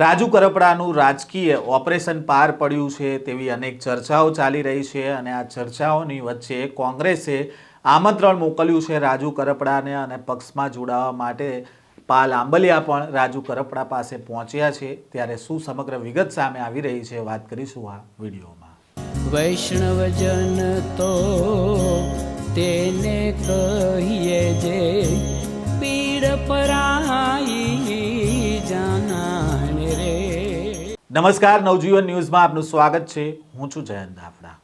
રાજુ કરપડાનું રાજકીય ઓપરેશન પાર પડ્યું છે તેવી અનેક ચર્ચાઓ ચાલી રહી છે અને આ ચર્ચાઓની વચ્ચે કોંગ્રેસે આમંત્રણ મોકલ્યું છે રાજુ કરપડાને અને પક્ષમાં જોડાવા માટે પાલ આંબલિયા પણ રાજુ કરપડા પાસે પહોંચ્યા છે। ત્યારે શું સમગ્ર વિગત સામે આવી રહી છે વાત કરીશું આ વિડીયોમાં। વૈષ્ણવજન તો તેને કહીએ જે પીડ પરાઈ જાનાને રે। નમસ્કાર, નવજીવન ન્યૂઝમાં આપનું સ્વાગત છે। હું છું જયંત દાફડા।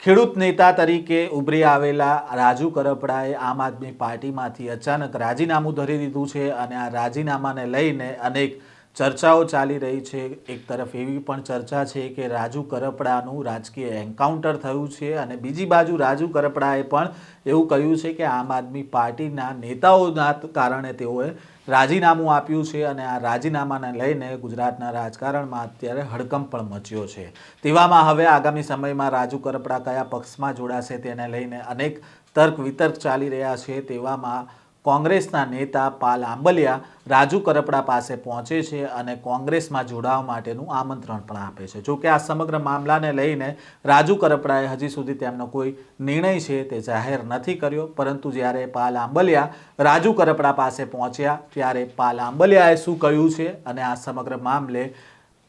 ખેડૂત નેતા તરીકે ઉભરી આવેલા રાજુ કરપડાએ આમ આદમી પાર્ટીમાંથી અચાનક રાજીનામું ધરી દીધું છે અને આ રાજીનામાને લઈને અનેક ચર્ચાઓ ચાલી રહી છે। એક તરફ એવી પણ ચર્ચા છે કે રાજુ કરપડાનું રાજકીય એન્કાઉન્ટર થયું છે અને બીજી બાજુ રાજુ કરપડાએ પણ એવું કહ્યું છે કે આમ આદમી પાર્ટીના નેતાઓના કારણે તેઓએ રાજીનામું આપ્યું છે અને આ રાજીનામાને લઈને ગુજરાતના રાજકારણમાં અત્યારે હડકંપ પણ મચ્યો છે। તેવામાં હવે આગામી સમયમાં રાજુ કરપડા કયા પક્ષમાં જોડાશે તેને લઈને અનેક તર્ક વિતર્ક ચાલી રહ્યા છે। તેવામાં કોંગ્રેસના નેતા પાલ આંબલિયા રાજુ કરપડા પાસે પહોંચે છે અને કોંગ્રેસમાં જોડાવા માટેનું આમંત્રણ પણ આપે છે। જોકે આ સમગ્ર મામલાને લઈને રાજુ કરપડાએ હજી સુધી તેમનો કોઈ નિર્ણય છે તે જાહેર નથી કર્યો, પરંતુ જ્યારે પાલ આંબલિયા રાજુ કરપડા પાસે પહોંચ્યા ત્યારે પાલ આંબલિયાએ શું કહ્યું છે અને આ સમગ્ર મામલે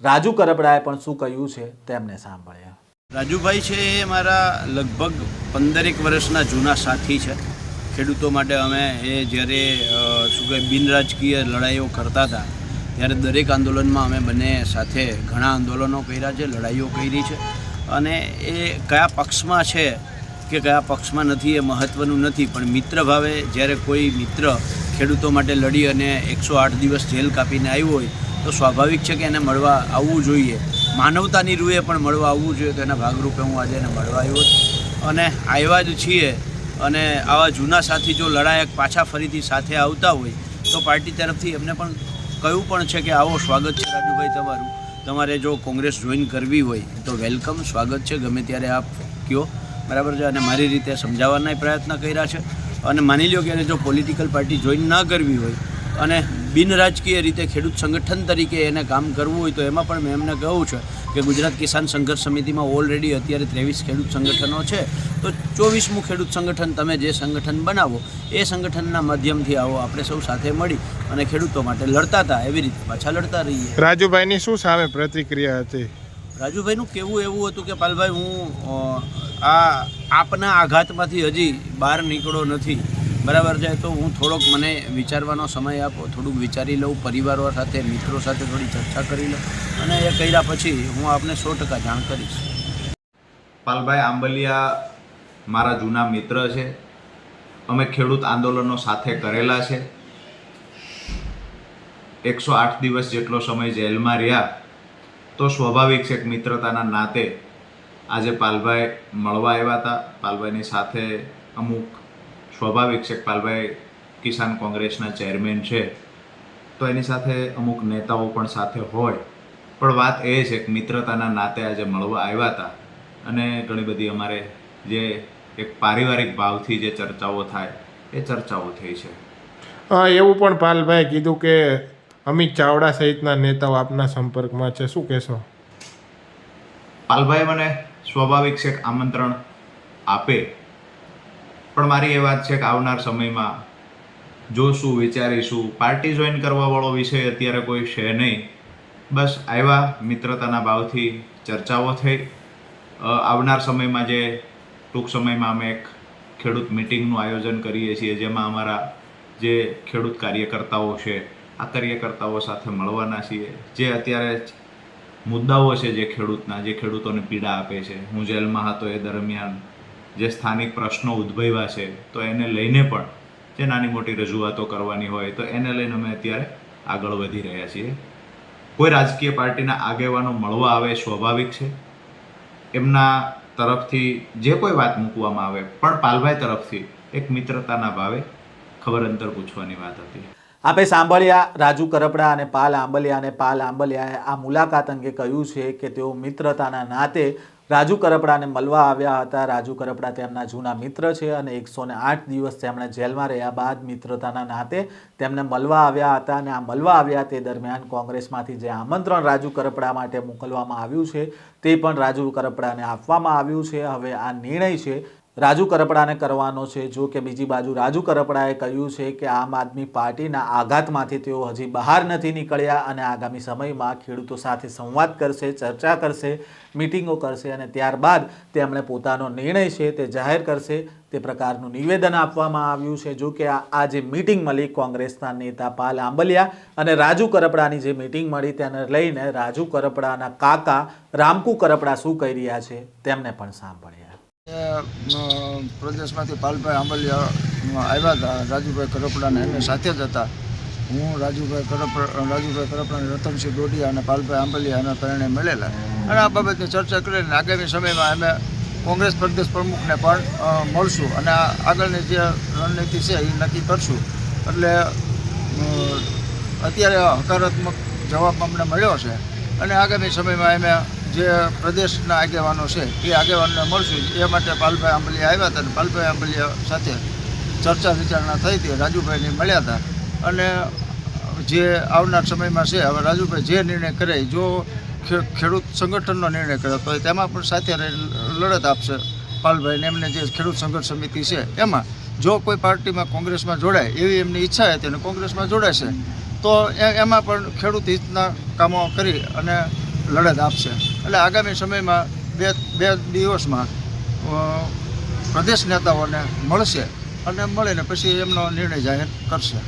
રાજુ કરપડાએ પણ શું કહ્યું છે તેમને સાંભળ્યા। રાજુભાઈ છે એ મારા લગભગ 15 વર્ષના જૂના સાથી છે। ખેડૂતો માટે અમે એ જ્યારે શું કહે બિનરાજકીય લડાઈઓ કરતા હતા ત્યારે દરેક આંદોલનમાં અમે બંને સાથે ઘણા આંદોલનો કર્યા છે, લડાઈઓ કરી છે અને એ કયા પક્ષમાં છે કે કયા પક્ષમાં નથી એ મહત્ત્વનું નથી, પણ મિત્ર ભાવે જ્યારે કોઈ મિત્ર ખેડૂતો માટે લડી અને 108 દિવસ જેલ કાપીને આવ્યો હોય તો સ્વાભાવિક છે કે એને મળવા આવવું જોઈએ, માનવતાની રૂએ પણ મળવા આવવું જોઈએ। તો એના ભાગરૂપે હું આજે એને મળવા આવ્યો છું અને આવ્યા જ છીએ અને આવા જૂના સાથી જો લડાયક પાછા ફરીથી સાથે આવતા હોય તો પાર્ટી તરફથી એમને પણ કહ્યું પણ છે કે આવો, સ્વાગત છે રાજુભાઈ તમારું, તમારે જો કોંગ્રેસ જોઈન કરવી હોય તો વેલકમ, સ્વાગત છે, ગમે ત્યારે આપ કહો, બરાબર છે। અને મારી રીતે સમજાવવાના પ્રયત્ન કર્યા છે અને માની લો કે જો પોલિટિકલ પાર્ટી જોઈન ન કરવી હોય અને બિનરાજકીય રીતે ખેડૂત સંગઠન તરીકે એને કામ કરવું હોય તો એમાં પણ મેં એમને કહ્યું છે કે ગુજરાત કિસાન સંઘર્ષ સમિતિમાં ઓલરેડી અત્યારે 23 ખેડૂત સંગઠનો છે, તો 24મું ખેડૂત સંગઠન તમે જે સંગઠન બનાવો એ સંગઠનના માધ્યમથી આવો, આપણે સૌ સાથે મળી અને ખેડૂતો માટે લડતા હતા એવી રીતે પાછા લડતા રહીએ। રાજુભાઈની શું સામે પ્રતિક્રિયા હતી? રાજુભાઈનું કહેવું એવું હતું કે પાલભાઈ, હું આપના આઘાતમાંથી હજી બહાર નીકળો નથી, બરાબર છે, તો હું થોડોક મને વિચારવાનો સમય આપો, થોડુંક વિચારી લઉં, પરિવારો સાથે મિત્રો સાથે થોડી ચર્ચા કરી લઉં અને એ કર્યા પછી હું આપને 100% જાણ કરીશ। પાલભાઈ આંબલિયા મારા જૂના મિત્ર છે, અમે ખેડૂત આંદોલનો સાથે કરેલા છે। 108 દિવસ જેટલો સમય જેલમાં રહ્યા તો સ્વાભાવિક છે કે મિત્રતાના નાતે આજે પાલભાઈ મળવા આવ્યા હતા। પાલભાઈની સાથે અમુક સ્વાભાવિક છે કે પાલભાઈ કિસાન કોંગ્રેસના ચેરમેન છે તો એની સાથે અમુક નેતાઓ પણ સાથે હોય, પણ વાત એ છે કે મિત્રતાના નાતે આજે મળવા આવ્યા હતા અને ઘણી બધી અમારે જે એક પારિવારિક ભાવથી જે ચર્ચાઓ થાય એ ચર્ચાઓ થઈ છે। એવું પણ પાલભાઈ કીધું કે અમિત ચાવડા સહિતના નેતાઓ આપના સંપર્કમાં છે, શું કહેશો? પાલભાઈ મને સ્વાભાવિક છે કે આમંત્રણ આપે, પણ મારી એ વાત છે કે આવનાર સમયમાં જોશું, વિચારીશું, પાર્ટી જોઈન કરવાવાળો વિષય અત્યારે કોઈ છે નહીં, બસ આવ્યા, મિત્રતાના ભાવથી ચર્ચાઓ થઈ। આવનાર સમયમાં જે ટૂંક સમયમાં અમે એક ખેડૂત મિટિંગનું આયોજન કરીએ છીએ જેમાં અમારા જે ખેડૂત કાર્યકર્તાઓ છે આ કાર્યકર્તાઓ સાથે મળવાના છીએ। જે અત્યારે મુદ્દાઓ છે જે ખેડૂતના, જે ખેડૂતોને પીડા આપે છે, હું જેલમાં હતો એ દરમિયાન જે સ્થાનિક પ્રશ્નો ઉદ્ભવ્યા છે તો એને લઈને પણ જે નાની મોટી રજૂઆતો કરવાની હોય તો એને લઈને અમે અત્યારે આગળ વધી રહ્યા છીએ। કોઈ રાજકીય પાર્ટીના આગેવાનો મળવા આવે સ્વાભાવિક છે, એમના તરફથી જે કોઈ વાત મૂકવામાં આવે, પણ પાલભાઈ તરફથી એક મિત્રતાના ભાવે ખબર અંતર પૂછવાની વાત હતી। આપે સાંભળ્યા રાજુ કરપડા અને પાલ આંબલિયાએ આ મુલાકાત અંગે કહ્યું છે કે તેઓ મિત્રતાના નાતે રાજુ કરપડાને મળવા આવ્યા હતા. રાજુ કરપડા તેમના જૂના મિત્ર છે અને 108 દિવસ તેમણે જેલમાં રહ્યા બાદ મિત્રતાના નાતે તેમને મળવા આવ્યા હતા અને આ મળવા આવ્યા તે દરમિયાન કોંગ્રેસમાંથી જે આમંત્રણ રાજુ કરપડા માટે મોકલવામાં આવ્યું છે તે પણ રાજુ કરપડાને આપવામાં આવ્યું છે. હવે આ નિર્ણય છે રાજુ કરપડાને કરવાનો છે. જો કે બીજી બાજુ રાજુ કરપડાએ કહ્યું છે કે આમ આદમી પાર્ટીના આઘાતમાંથી તેઓ હજી બહાર નથી નીકળ્યા અને આગામી સમયમાં ખેડૂતો સાથે સંવાદ કરશે, ચર્ચા કરશે, મિટિંગો કરશે અને ત્યારબાદ તેમણે પોતાનો નિર્ણય છે તે જાહેર કરશે. તે પ્રકારનું નિવેદન આપવામાં આવ્યું છે. જો કે આ જે મિટિંગ મળી કોંગ્રેસના નેતા પાલ આંબલિયા અને રાજુ કરપડાની જે મિટિંગ મળી તેને લઈને રાજુ કરપડાના કાકા રામકુ કરપડા શું કહી રહ્યા છે તેમને પણ સાંભળ્યા. પ્રદેશમાંથી પાલભાઈ આંબલિયા આવ્યા હતા, રાજુભાઈ કરપડાને એમને સાથે જ હતા. હું રાજુભાઈ કરપડા રતનસિંહ ડોડિયા અને પાલભાઈ આંબલિયા એના પરિણામે મળેલા અને આ બાબતની ચર્ચા કરીને આગામી સમયમાં અમે કોંગ્રેસ પ્રદેશ પ્રમુખને પણ મળશું અને આગળની જે રણનીતિ છે એ નક્કી કરશું. એટલે અત્યારે હકારાત્મક જવાબ અમને મળ્યો છે અને આગામી સમયમાં અમે જે પ્રદેશના આગેવાનો છે એ આગેવાનોને મળશું. એ માટે પાલભાઈ આંબલિયા આવ્યા હતા અને પાલભાઈ આંબલિયા સાથે ચર્ચા વિચારણા થઈ હતી. રાજુભાઈને મળ્યા હતા અને જે આવનાર સમયમાં છે હવે રાજુભાઈ જે નિર્ણય કરે, જો ખેડૂત સંગઠનનો નિર્ણય કરે તો તેમાં પણ સાથે લડત આપશે પાલભાઈને. એમને જે ખેડૂત સંઘર્ષ સમિતિ છે એમાં જો કોઈ પાર્ટીમાં કોંગ્રેસમાં જોડાય એવી એમની ઈચ્છા હતી અને કોંગ્રેસમાં જોડાશે તો એમાં પણ ખેડૂત હિતના કામો કરી અને લડત આપશે. એટલે આગામી સમયમાં બે દિવસમાં પ્રદેશ નેતાઓને મળશે અને મળીને પછી એમનો નિર્ણય જાહેર કરશે.